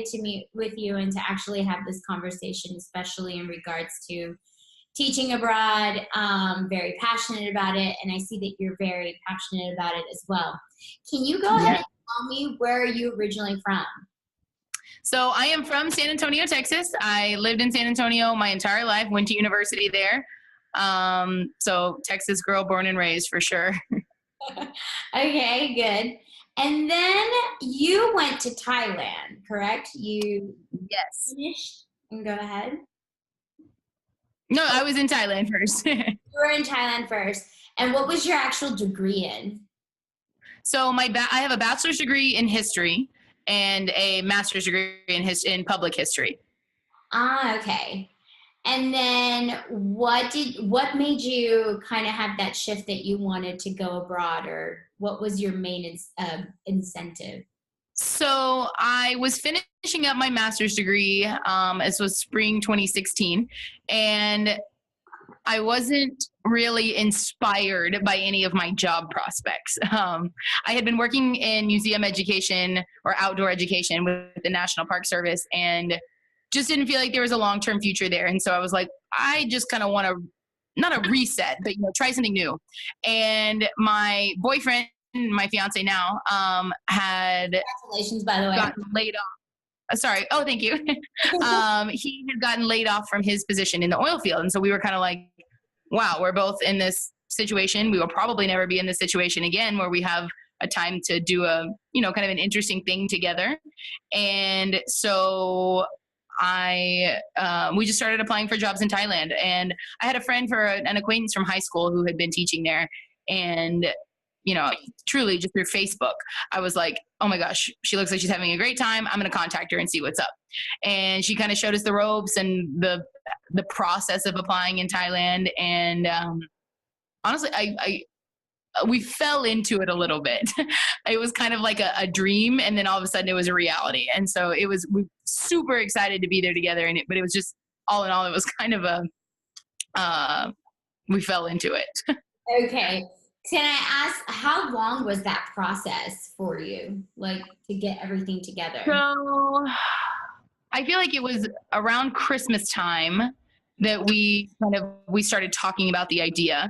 excited to meet with you and to actually have this conversation, especially in regards to teaching abroad. Very passionate about it, and I see that you're very passionate about it as well. Can you go ahead and tell me, where are you originally from? So I am from San Antonio, Texas. I lived in San Antonio my entire life, went to university there. So Texas girl, born and raised for sure. Okay, good. And then you went to Thailand, correct? You Yes. finished? And go ahead. No, I was in Thailand first. You were in Thailand first. And what was your actual degree in? So I have a bachelor's degree in history and a master's degree in public history. Ah, okay. And then what made you kind of have that shift that you wanted to go abroad, or what was your main incentive? So I was finishing up my master's degree. This was spring 2016, and I wasn't really inspired by any of my job prospects. I had been working in museum education or outdoor education with the National Park Service, and just didn't feel like there was a long-term future there. And so I was like, I just kind of want to, not a reset, but try something new. And my boyfriend, my fiance now, had Congratulations, by the way. gotten laid off. Sorry. Oh, thank you. He had gotten laid off from his position in the oil field. And so we were kind of like, wow, we're both in this situation. We will probably never be in this situation again, where we have a time to do a, kind of an interesting thing together. And so we just started applying for jobs in Thailand. And I had a friend an acquaintance from high school who had been teaching there. And, truly just through Facebook, I was like, oh my gosh, she looks like she's having a great time. I'm going to contact her and see what's up. And she kind of showed us the ropes and the process of applying in Thailand. And honestly, we fell into it a little bit. It was kind of like a dream, and then all of a sudden it was a reality. And so we were super excited to be there together. But it was just, all in all, it was kind of we fell into it. Okay. Can I ask, how long was that process for you, like, to get everything together? So I feel like it was around Christmas time that we started talking about the idea.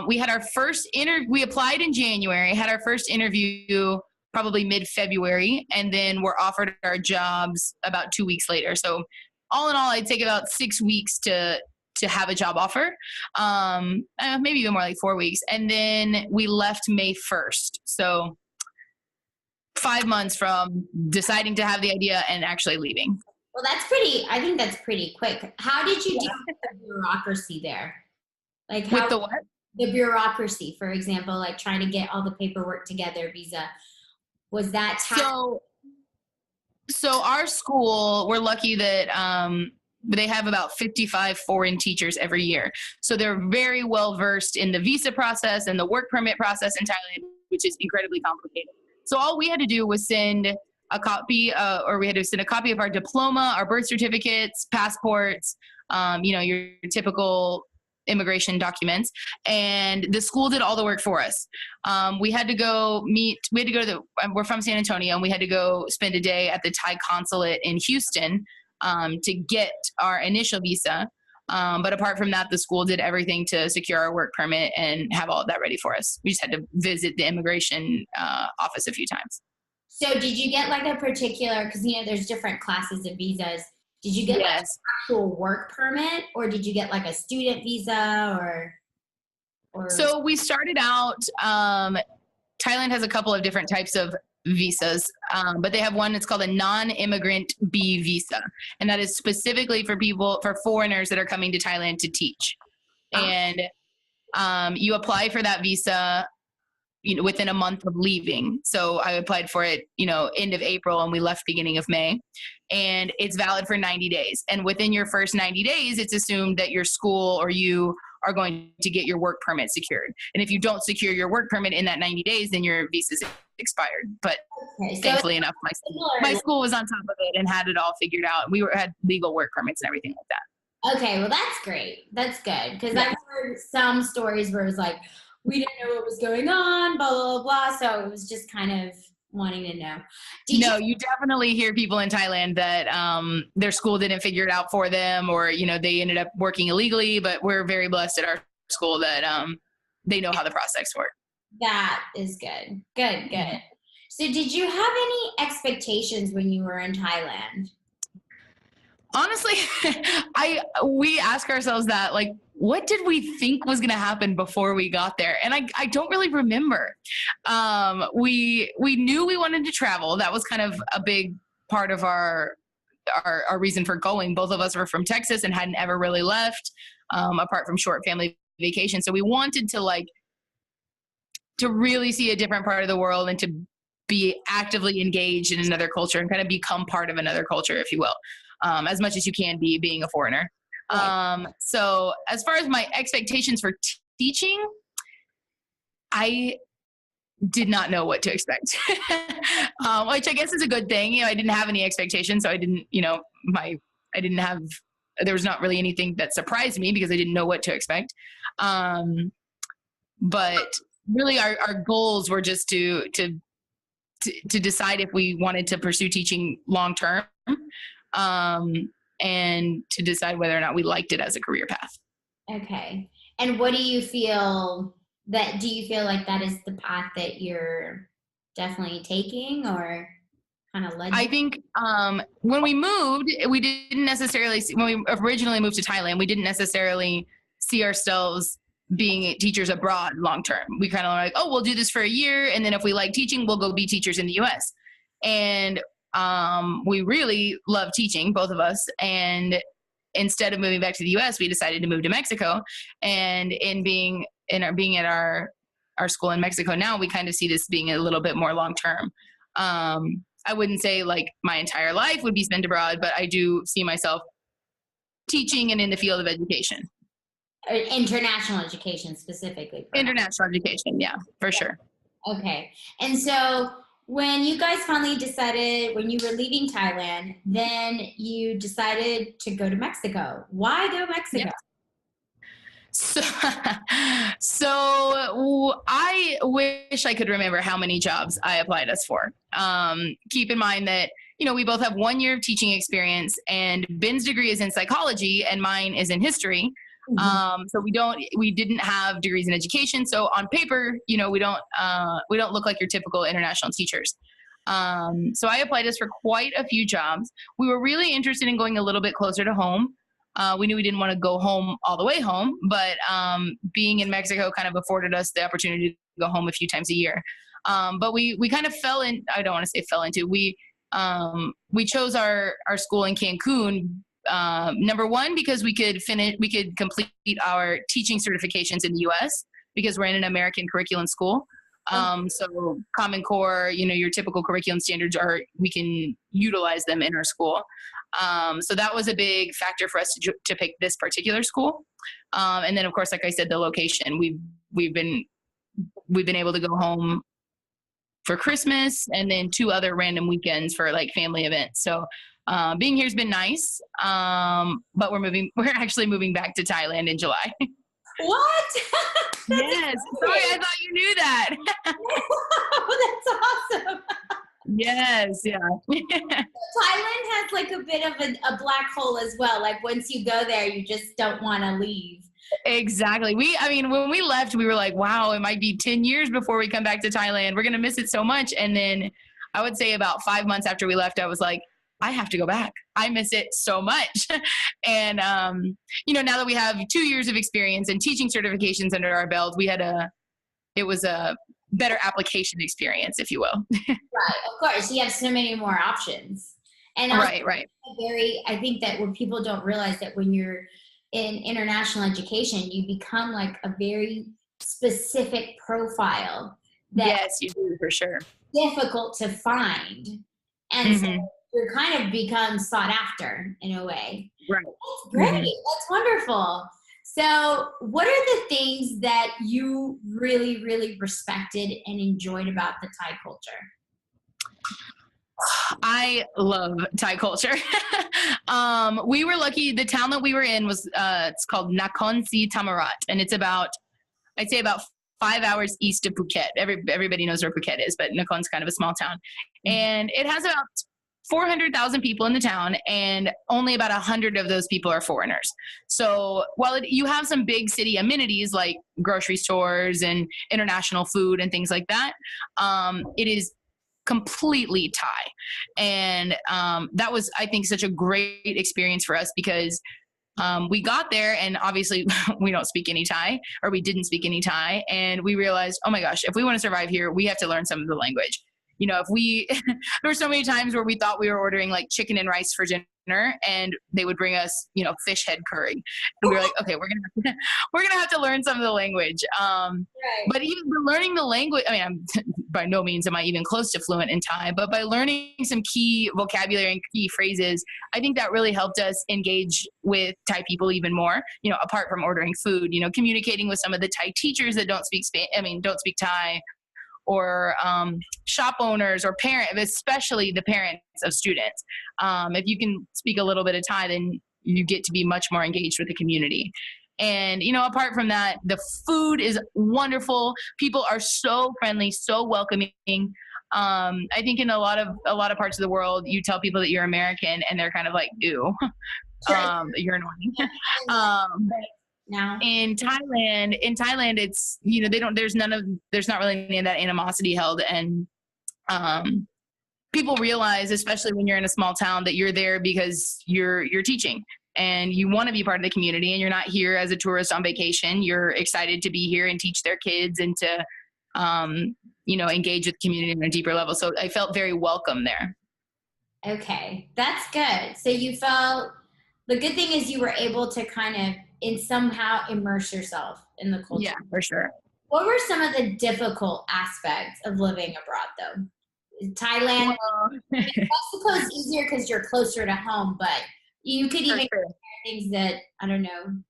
We had our first we applied in January, had our first interview probably mid-February, and then were offered our jobs about 2 weeks later. So all in all, I'd take about 6 weeks to have a job offer, maybe even more, like 4 weeks. And then we left May 1st. So 5 months from deciding to have the idea and actually leaving. Well, I think that's pretty quick. How did you deal with the bureaucracy there? Like, with the what? The bureaucracy, for example, like trying to get all the paperwork together, visa. Was that So our school, we're lucky that they have about 55 foreign teachers every year. So they're very well versed in the visa process and the work permit process in Thailand, which is incredibly complicated. So all we had to do was send a copy, we had to send a copy of our diploma, our birth certificates, passports, your typical immigration documents, and the school did all the work for us. We had to go we're from San Antonio, and we had to go spend a day at the Thai consulate in Houston to get our initial visa. But apart from that, the school did everything to secure our work permit and have all of that ready for us. We just had to visit the immigration office a few times. So did you get like a particular, because there's different classes of visas. Did you get like an actual work permit, or did you get like a student visa or? So we started out, Thailand has a couple of different types of visas, but they have one that's called a non-immigrant B visa. And that is specifically for foreigners that are coming to Thailand to teach. And you apply for that visa within a month of leaving. So I applied for it, end of April, and we left beginning of May. And it's valid for 90 days. And within your first 90 days, it's assumed that your school or you are going to get your work permit secured. And if you don't secure your work permit in that 90 days, then your visa's expired. But thankfully enough, my school was on top of it and had it all figured out. We had legal work permits and everything like that. Okay, well, that's great. That's good. Because I've heard some stories where it was like, we didn't know what was going on, blah, blah, blah. So it was just kind of wanting to know. You definitely hear people in Thailand that their school didn't figure it out for them, or, they ended up working illegally, but we're very blessed at our school that they know how the process works. That is good. Good. So did you have any expectations when you were in Thailand? Honestly, we ask ourselves that, like, what did we think was going to happen before we got there? And I don't really remember. We knew we wanted to travel. That was kind of a big part of our reason for going. Both of us were from Texas and hadn't ever really left, apart from short family vacation. So we wanted to really see a different part of the world and to be actively engaged in another culture and kind of become part of another culture, if you will, as much as you can be being a foreigner. So as far as my expectations for teaching, I did not know what to expect, which I guess is a good thing. I didn't have any expectations. So I didn't, there was not really anything that surprised me because I didn't know what to expect. But really our goals were just to decide if we wanted to pursue teaching long-term, and to decide whether or not we liked it as a career path. Okay. And what do you feel like that is the path that you're definitely taking, or kind of led? I think when we moved, we didn't necessarily when we originally moved to Thailand, we didn't necessarily see ourselves being teachers abroad long term. We kind of like, oh, we'll do this for a year, and then if we like teaching, we'll go be teachers in the US. And we really love teaching, both of us. And instead of moving back to the US, we decided to move to Mexico. And being at our school in Mexico now, we kind of see this being a little bit more long term. I wouldn't say like my entire life would be spent abroad, but I do see myself teaching and in the field of education. International education specifically. International education, yeah, for sure. Okay. And so when you guys finally decided, when you were leaving Thailand, then you decided to go to Mexico. Why go Mexico? Yep. So I wish I could remember how many jobs I applied us for. Keep in mind that, we both have 1 year of teaching experience, and Ben's degree is in psychology and mine is in history. Mm-hmm. So we didn't have degrees in education. So on paper, we don't look like your typical international teachers. So I applied us for quite a few jobs. We were really interested in going a little bit closer to home. We knew we didn't want to go home all the way home, but being in Mexico kind of afforded us the opportunity to go home a few times a year. But we kind of I don't want to say fell into, we chose our school in Cancun. Number one, because we could complete our teaching certifications in the US because we're in an American curriculum school. So Common Core, your typical curriculum standards we can utilize them in our school. So that was a big factor for us to pick this particular school. And then of course, like I said, the location. We've been able to go home for Christmas and then 2 other random weekends for like family events. So being here has been nice. But we're actually moving back to Thailand in July. What? Yes. Sorry, I thought you knew that. Oh, that's awesome. Yes, yeah. Thailand has like a bit of a black hole as well. Like once you go there, you just don't want to leave. Exactly. When we left, we were like, wow, it might be 10 years before we come back to Thailand. We're going to miss it so much. And then I would say about 5 months after we left, I was like, I have to go back. I miss it so much. And, now that we have 2 years of experience and teaching certifications under our belt, it was a better application experience, if you will. Right. Of course. You have so many more options. And right. I think that what people don't realize that when you're in international education, you become like a very specific profile. Yes, you do, for sure. Difficult to find. And so you kind of become sought after in a way. Right. That's great. Mm-hmm. That's wonderful. So what are the things that you really, really respected and enjoyed about the Thai culture? I love Thai culture. We were lucky. The town that we were in was, it's called Nakhon Si Thammarat. And it's about 5 hours east of Phuket. Everybody knows where Phuket is, but Nakhon's kind of a small town. And it has about 400,000 people in the town, and only about 100 of those people are foreigners. So while you have some big city amenities like grocery stores and international food and things like that, it is completely Thai. And that was, I think, such a great experience for us because we got there and obviously we don't speak any Thai, or we didn't speak any Thai. And we realized, oh my gosh, if we want to survive here, we have to learn some of the language. You know, there were so many times where we thought we were ordering like chicken and rice for dinner, and they would bring us, you know, fish head curry, and we were like, okay, we're gonna have to learn some of the language. Right. But even learning the language, I mean, by no means am I even close to fluent in Thai, but by learning some key vocabulary and key phrases, I think that really helped us engage with Thai people even more. You know, apart from ordering food, you know, communicating with some of the Thai teachers that don't speak Thai, or shop owners or parents, especially the parents of students. If you can speak a little bit of Thai, then you get to be much more engaged with the community. And, you know, apart from that, the food is wonderful. People are so friendly, so welcoming. I think in a lot of parts of the world, you tell people that you're American and they're kind of like, ew, you're annoying. Now in Thailand, it's, you know, there's not really any of that animosity held. And people realize, especially when you're in a small town, that you're there because you're teaching and you want to be part of the community, and you're not here as a tourist on vacation. You're excited to be here and teach their kids and to, you know, engage with the community on a deeper level. So I felt very welcome there. Okay, that's good. So you felt, the good thing is you were able to kind of somehow immerse yourself in the culture. Yeah, for sure. What were some of the difficult aspects of living abroad, though? Thailand, Mexico's easier because you're closer to home, but you could even compare things that, I don't know,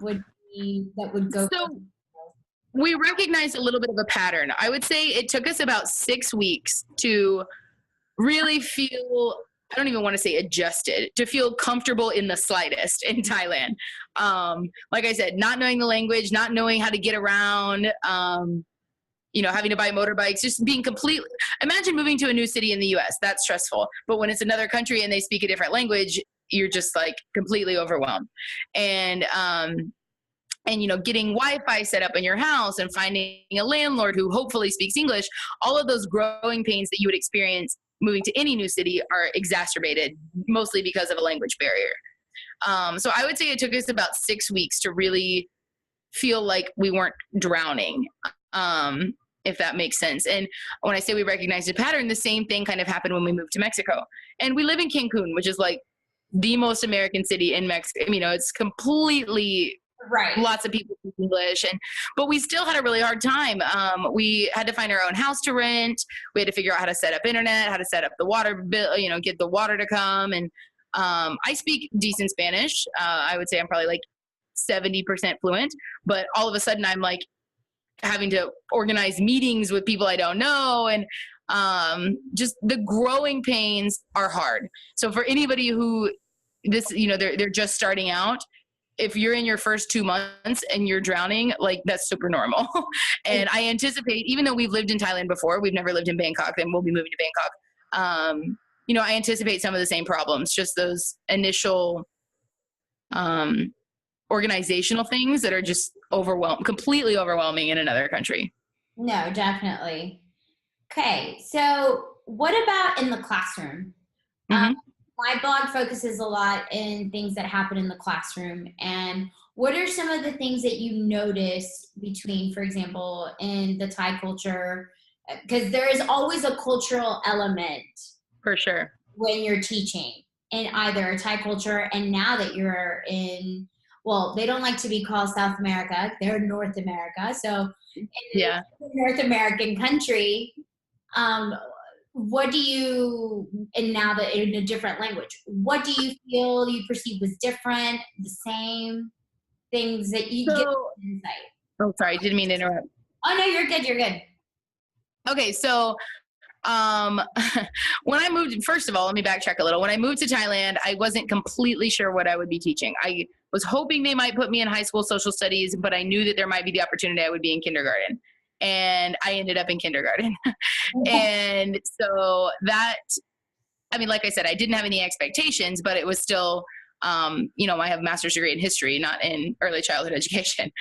would go. So we recognized a little bit of a pattern. I would say it took us about 6 weeks to really feel, I don't even want to say adjusted, to feel comfortable in the slightest in Thailand. Like I said, not knowing the language, not knowing how to get around, you know, having to buy motorbikes, just being completely, imagine moving to a new city in the US, that's stressful. But when it's another country and they speak a different language, you're just like completely overwhelmed. And, you know, getting Wi-Fi set up in your house and finding a landlord who hopefully speaks English, all of those growing pains that you would experience moving to any new city are exacerbated, mostly because of a language barrier. So I would say it took us about 6 weeks to really feel like we weren't drowning, if that makes sense. And when I say we recognized a pattern, the same thing kind of happened when we moved to Mexico. And we live in Cancun, which is like the most American city in Mexico. You know, it's completely right. Lots of people speak English, but we still had a really hard time. We had to find our own house to rent. We had to figure out how to set up internet, how to set up the water bill, you know, get the water to come. And I speak decent Spanish. I would say I'm probably like 70% fluent, but all of a sudden I'm like having to organize meetings with people I don't know. And just the growing pains are hard. So for anybody who you know, they're just starting out, if you're in your first 2 months and you're drowning, like that's super normal. And I anticipate, even though we've lived in Thailand before, we've never lived in Bangkok, and we'll be moving to Bangkok. You know, I anticipate some of the same problems, just those initial organizational things that are just completely overwhelming in another country. No, definitely. Okay. So what about in the classroom? Mm-hmm. My blog focuses a lot in things that happen in the classroom. And what are some of the things that you notice between, for example, in the Thai culture? Because there is always a cultural element. For sure. When you're teaching in either Thai culture, and now that you're in, well, they don't like to be called South America. They're North America. So in a North American country, what do you, and now that in a different language, what do you feel you perceive was different, the same things that you get insight? Oh, sorry. Didn't mean to interrupt. Oh, no, you're good. You're good. Okay. So, when I moved, first of all, let me backtrack a little. When I moved to Thailand, I wasn't completely sure what I would be teaching. I was hoping they might put me in high school social studies, but I knew that there might be the opportunity I would be in kindergarten. And I ended up in kindergarten. And so that, I mean, like I said, I didn't have any expectations, but it was still, you know, I have a master's degree in history, not in early childhood education.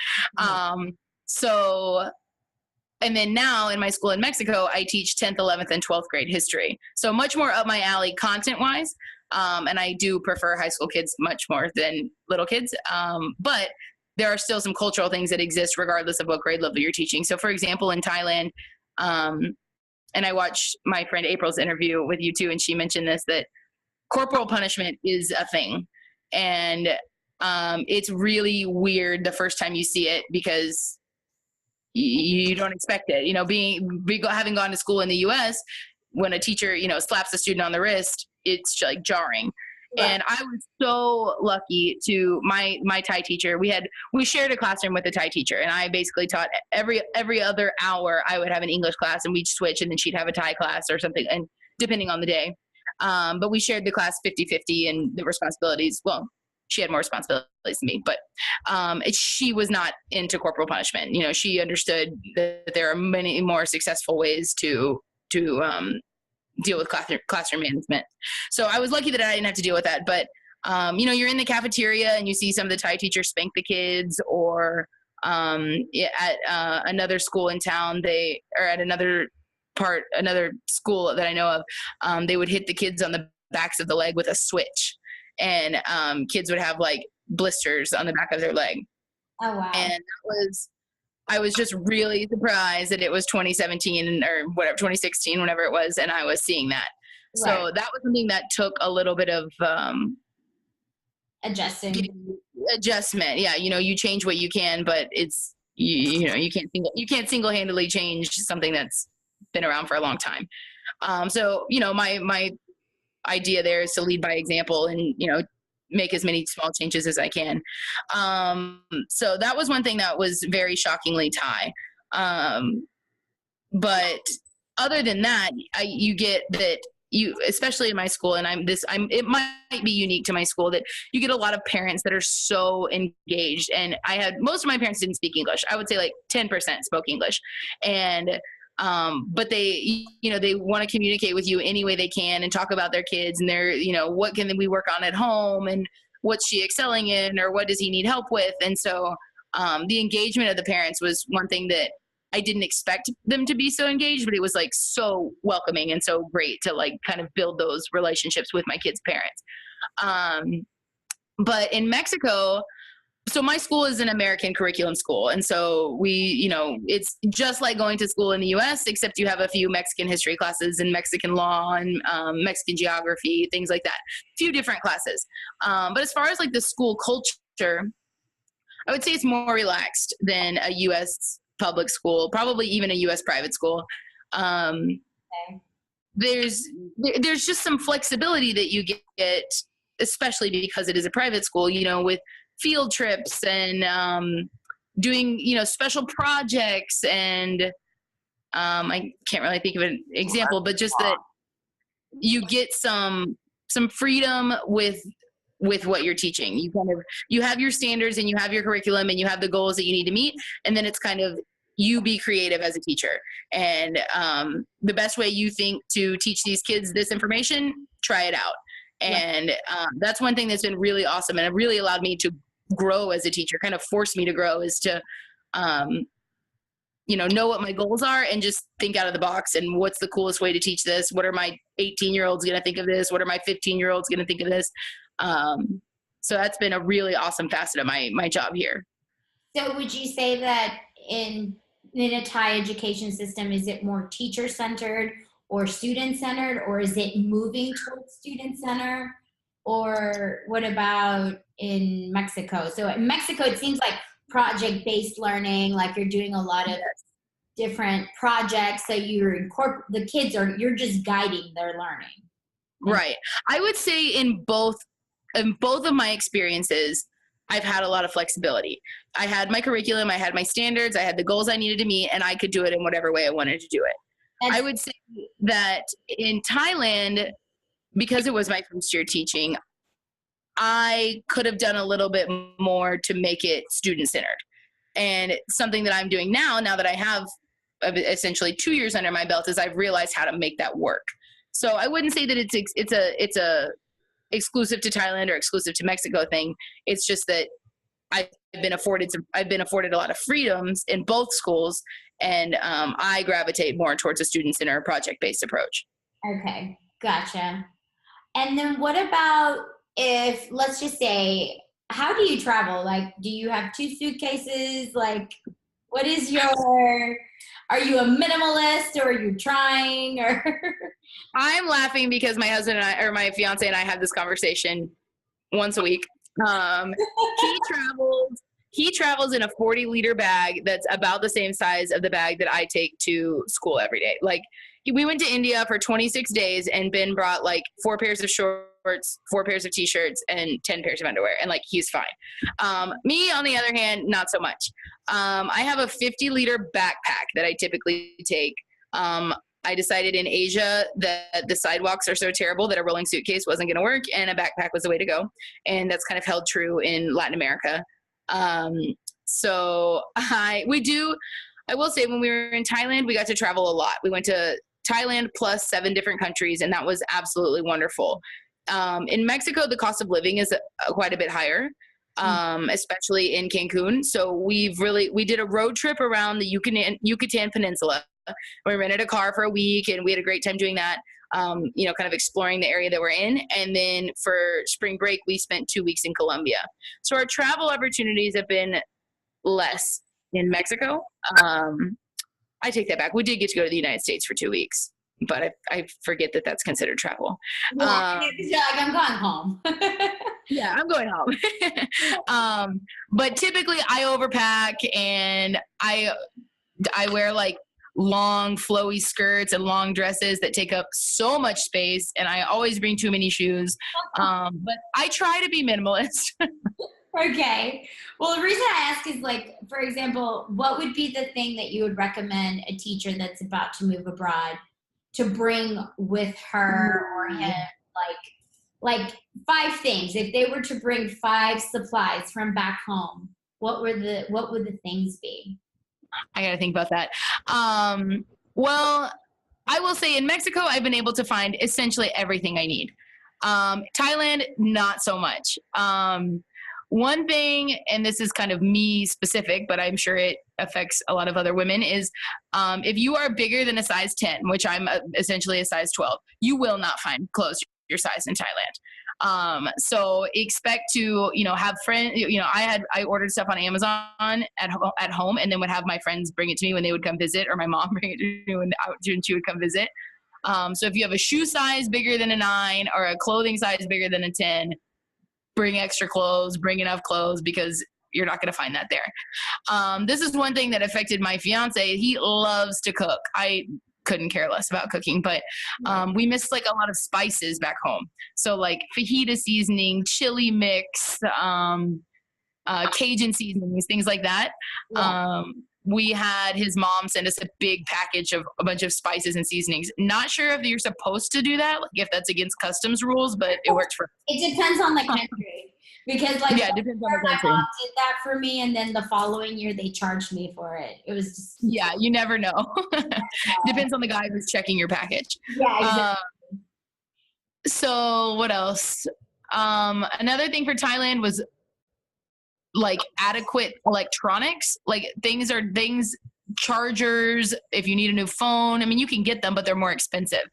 So, and then now in my school in Mexico, I teach 10th, 11th, and 12th grade history. So much more up my alley content wise. And I do prefer high school kids much more than little kids. But there are still some cultural things that exist regardless of what grade level you're teaching. So for example, in Thailand, and I watched my friend April's interview with you too, and she mentioned this, that corporal punishment is a thing. And it's really weird the first time you see it because you don't expect it. You know, having gone to school in the US, when a teacher, you know, slaps a student on the wrist, it's like jarring. Right. And I was so lucky to my Thai teacher. We shared a classroom with a Thai teacher, and I basically taught every other hour. I would have an English class, and we'd switch, and then she'd have a Thai class or something, and depending on the day. But we shared the class 50-50 and the responsibilities. Well, she had more responsibilities than me, but she was not into corporal punishment. You know, she understood that there are many more successful ways to deal with classroom management. So I was lucky that I didn't have to deal with that. But, you know, you're in the cafeteria and you see some of the Thai teachers spank the kids, or at another school in town, at another school that I know of, they would hit the kids on the backs of the leg with a switch, and kids would have like blisters on the back of their leg. Oh, wow. And I was just really surprised that it was 2017 or whatever, 2016, whenever it was, and I was seeing that. Right. So that was something that took a little bit of adjustment. Yeah, you know, you change what you can, but it's you know, you can't single-handedly change something that's been around for a long time. So, you know, my idea there is to lead by example and, you know, make as many small changes as I can. So that was one thing that was very shockingly Thai. But other than that, you get that especially in my school, and it might be unique to my school, that you get a lot of parents that are so engaged. And most of my parents didn't speak English. I would say like 10% spoke English. And but they, you know, they want to communicate with you any way they can and talk about their kids and their, you know, what can we work on at home, and what's she excelling in, or what does he need help with? And so the engagement of the parents was one thing that I didn't expect them to be so engaged, but it was like so welcoming and so great to like kind of build those relationships with my kids' parents. But in Mexico, so my school is an American curriculum school. And so it's just like going to school in the US, except you have a few Mexican history classes and Mexican law and Mexican geography, things like that. A few different classes. But as far as like the school culture, I would say it's more relaxed than a US public school, probably even a US private school. Okay. There's just some flexibility that you get, especially because it is a private school, you know, with field trips and doing, you know, special projects. And I can't really think of an example, but just that you get some freedom with what you're teaching. You have your standards and you have your curriculum and you have the goals that you need to meet. And then it's kind of, you be creative as a teacher. And the best way you think to teach these kids this information, try it out. And that's one thing that's been really awesome. And it really allowed me to grow as a teacher, kind of forced me to grow, is to, know what my goals are and just think out of the box. And what's the coolest way to teach this? What are my 18-year-olds going to think of this? What are my 15-year-olds going to think of this? So that's been a really awesome facet of my job here. So would you say that in a Thai education system, is it more teacher-centered or student-centered, or is it moving towards student-centered? Or what about in Mexico? So in Mexico, it seems like project-based learning, like you're doing a lot of different projects. So you're just guiding their learning. Right. I would say in both of my experiences, I've had a lot of flexibility. I had my curriculum, I had my standards, I had the goals I needed to meet, and I could do it in whatever way I wanted to do it. I would say that in Thailand, because it was my first year teaching, I could have done a little bit more to make it student centered. And something that I'm doing now that I have essentially 2 years under my belt, is I've realized how to make that work. So I wouldn't say that it's a exclusive to Thailand or exclusive to Mexico thing. It's just that I've been afforded a lot of freedoms in both schools, and I gravitate more towards a student centered project based approach. Okay, gotcha. And then what about, if, let's just say, how do you travel? Like, do you have 2 suitcases? Like, what is are you a minimalist, or are you trying, or? I'm laughing because my husband and I, or my fiance and I, have this conversation once a week. He travels in a 40-liter bag that's about the same size of the bag that I take to school every day. Like, we went to India for 26 days, and Ben brought like 4 pairs of shorts, 4 pairs of t-shirts, and 10 pairs of underwear. And like, he's fine. Me, on the other hand, not so much. I have a 50-liter backpack that I typically take. I decided in Asia that the sidewalks are so terrible that a rolling suitcase wasn't going to work, and a backpack was the way to go. And that's kind of held true in Latin America. So I will say, when we were in Thailand, we got to travel a lot. We went to Thailand plus 7 different countries, and that was absolutely wonderful. In Mexico, the cost of living is quite a bit higher, especially in Cancun. So we did a road trip around the Yucatan Peninsula. We rented a car for a week, and we had a great time doing that. Kind of exploring the area that we're in. And then for spring break, we spent 2 weeks in Colombia. So our travel opportunities have been less in Mexico. I take that back. We did get to go to the United States for 2 weeks, but I forget that that's considered travel. Yeah, like, I'm going home. Yeah, I'm going home. But typically I overpack, and I wear like long flowy skirts and long dresses that take up so much space, and I always bring too many shoes. But I try to be minimalist. Okay. Well, the reason I ask is, like, for example, what would be the thing that you would recommend a teacher that's about to move abroad to bring with her or him? Like 5 things. If they were to bring 5 supplies from back home, what would the things be? I got to think about that. Well, I will say in Mexico, I've been able to find essentially everything I need. Thailand, not so much. One thing, and this is kind of me specific, but I'm sure it affects a lot of other women, is if you are bigger than a size 10, which I'm essentially a size 12, you will not find clothes your size in Thailand. So expect to, have friends, I ordered stuff on Amazon at home, and then would have my friends bring it to me when they would come visit, or my mom bring it to me when she would come visit. So if you have a shoe size bigger than a 9 or a clothing size bigger than a 10, bring extra clothes, bring enough clothes, because you're not going to find that there. This is one thing that affected my fiance. He loves to cook. I couldn't care less about cooking, but we missed like a lot of spices back home. So like fajita seasoning, chili mix, Cajun seasonings, things like that. Yeah. We had his mom send us a big package of a bunch of spices and seasonings. Not sure if you're supposed to do that, like if that's against customs rules, but it worked for us. It depends on the country. Because like, yeah, it depends on the country. My mom did that for me, and then the following year they charged me for it. It was just, yeah, you never know. Depends on the guy who's checking your package. Yeah, exactly. So what else? Another thing for Thailand was like adequate electronics. Like chargers, if you need a new phone, I mean, you can get them, but they're more expensive.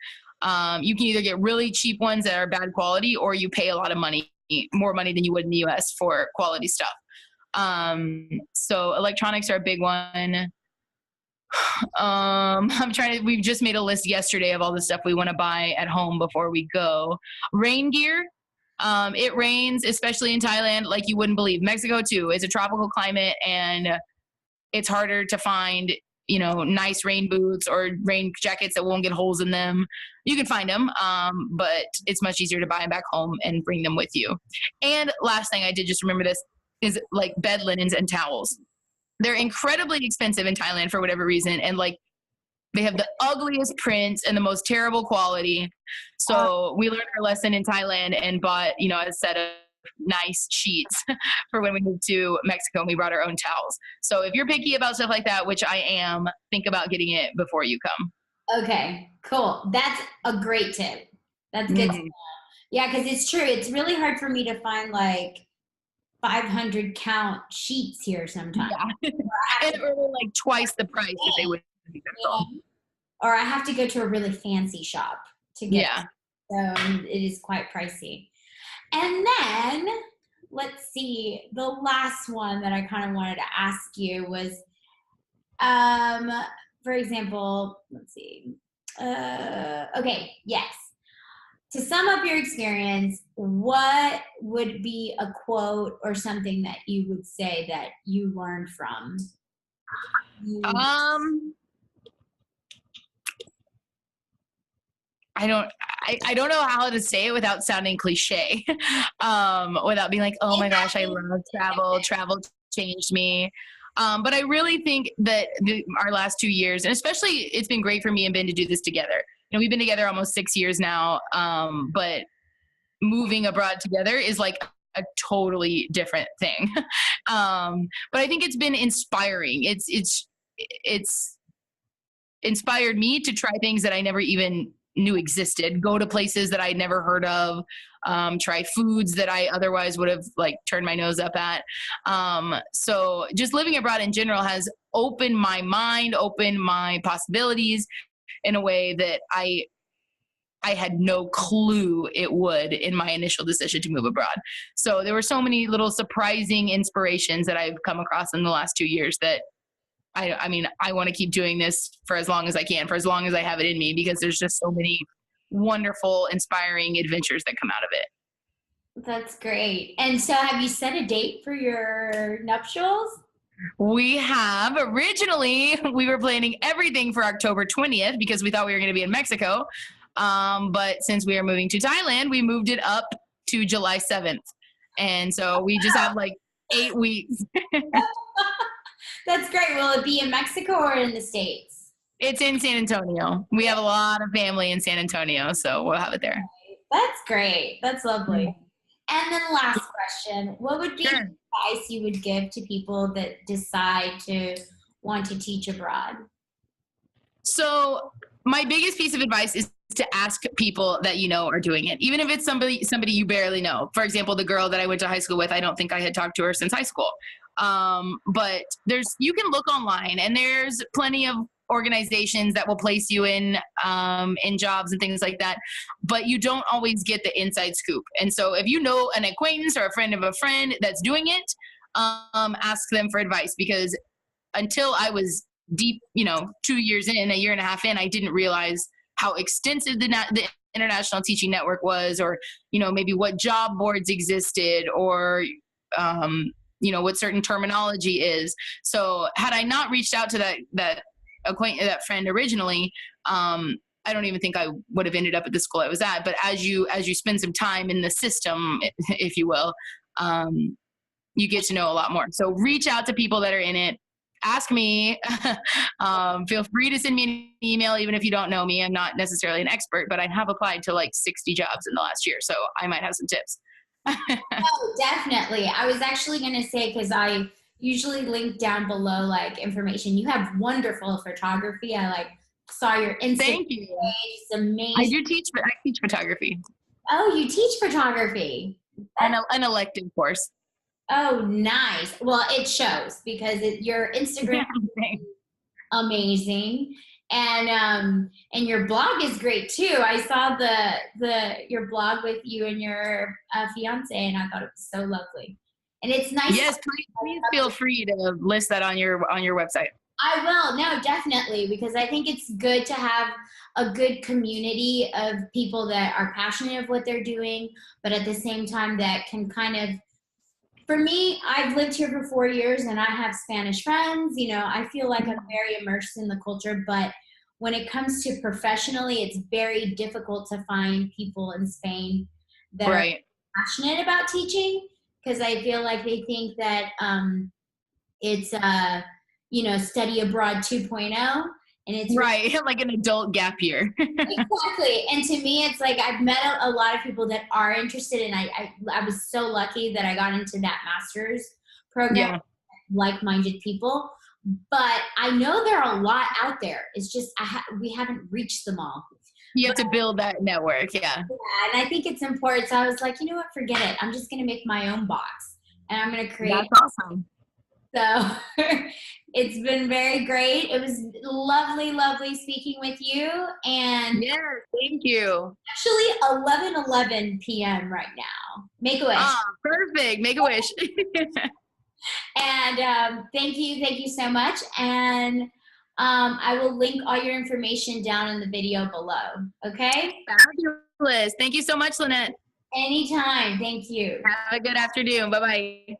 You can either get really cheap ones that are bad quality, or you pay a lot of money, more money than you would in the US for quality stuff. So electronics are a big one. We've just made a list yesterday of all the stuff we want to buy at home before we go. Rain gear. It rains, especially in Thailand, like you wouldn't believe. Mexico too. It's a tropical climate, and it's harder to find, nice rain boots or rain jackets that won't get holes in them. You can find them, but it's much easier to buy them back home and bring them with you. And last thing I did, just remember this, is like bed linens and towels. They're incredibly expensive in Thailand for whatever reason. And like, they have the ugliest prints and the most terrible quality. So we learned our lesson in Thailand and bought, a set nice sheets for when we moved to Mexico and we brought our own towels. So if you're picky about stuff like that, which I am, think about getting it before you come. Okay, cool. That's a great tip. That's good. Mm-hmm. Yeah, because it's true. It's really hard for me to find like 500 count sheets here sometimes. Yeah. And or like twice the price if they would be or I have to go to a really fancy shop to get it. So it is quite pricey. And then let's see, the last one that I kind of wanted to ask you was, for example, let's see. Okay, yes. To sum up your experience, what would be a quote or something that you would say that you learned from? I don't know how to say it without sounding cliche. Without being like, oh my gosh, I love travel. Travel changed me. But I really think that our last 2 years, and especially it's been great for me and Ben to do this together. You know, we've been together almost 6 years now. But moving abroad together is like a totally different thing. But I think it's been inspiring. It's inspired me to try things that I never even knew existed, go to places that I'd never heard of, try foods that I otherwise would have like turned my nose up at. So just living abroad in general has opened my mind, opened my possibilities in a way that I had no clue it would in my initial decision to move abroad. So there were so many little surprising inspirations that I've come across in the last 2 years that I mean, I want to keep doing this for as long as I can, for as long as I have it in me, because there's just so many wonderful, inspiring adventures that come out of it. That's great. And so have you set a date for your nuptials? We have. Originally, we were planning everything for October 20th because we thought we were going to be in Mexico. But since we are moving to Thailand, we moved it up to July 7th. And so we just have like 8 weeks. That's great. Will it be in Mexico or in the States? It's in San Antonio. We have a lot of family in San Antonio, so we'll have it there. That's great. That's lovely. And then last question, what would be advice you would give to people that decide to want to teach abroad? So my biggest piece of advice is to ask people that you know are doing it, even if it's somebody you barely know. For example, the girl that I went to high school with, I don't think I had talked to her since high school. But you can look online and there's plenty of organizations that will place you in jobs and things like that, but you don't always get the inside scoop. And so if you know an acquaintance or a friend of a friend that's doing it, ask them for advice, because until I was deep, 2 years in, a year and a half in, I didn't realize how extensive the International Teaching Network was, or, maybe what job boards existed, or, what certain terminology is. So had I not reached out to that friend originally, I don't even think I would have ended up at the school I was at. But as you spend some time in the system, if you will, you get to know a lot more. So reach out to people that are in it. Ask me. Feel free to send me an email, even if you don't know me. I'm not necessarily an expert, but I have applied to like 60 jobs in the last year, so I might have some tips. Oh, definitely. I was actually going to say, because I usually link down below like information. You have wonderful photography. I saw your Instagram. Thank you. Page. It's amazing. I teach photography. Oh, you teach photography? An elective course. Oh, nice. Well, it shows, because your Instagram is amazing. And your blog is great too. I saw your blog with you and your fiance, and I thought it was so lovely. And it's nice. Yes, please feel free to list that on your website. I will. No, definitely, because I think it's good to have a good community of people that are passionate of what they're doing, but at the same time that can kind of, for me, I've lived here for 4 years and I have Spanish friends. I feel like I'm very immersed in the culture, but when it comes to professionally, it's very difficult to find people in Spain that are passionate about teaching, because I feel like they think that it's study abroad 2.0, And it's right. Like an adult gap year. exactly. And to me, it's like I've met a lot of people that are interested, and I was so lucky that I got into that master's program, Yeah. like-minded people. But I know there are a lot out there. It's just we haven't reached them all. You have to build that network. Yeah. Yeah, and I think it's important. So I was like, you know what? Forget it. I'm just going to make my own box, and I'm going to create. That's awesome. So it's been very great. It was lovely, lovely speaking with you. And yeah, thank you. actually 11:11 p.m. right now. Make a wish. Perfect. Make a wish. And thank you so much. And I will link all your information down in the video below. Okay? Fabulous. Thank you so much, Lynnette. Anytime. Thank you. Have a good afternoon. Bye-bye.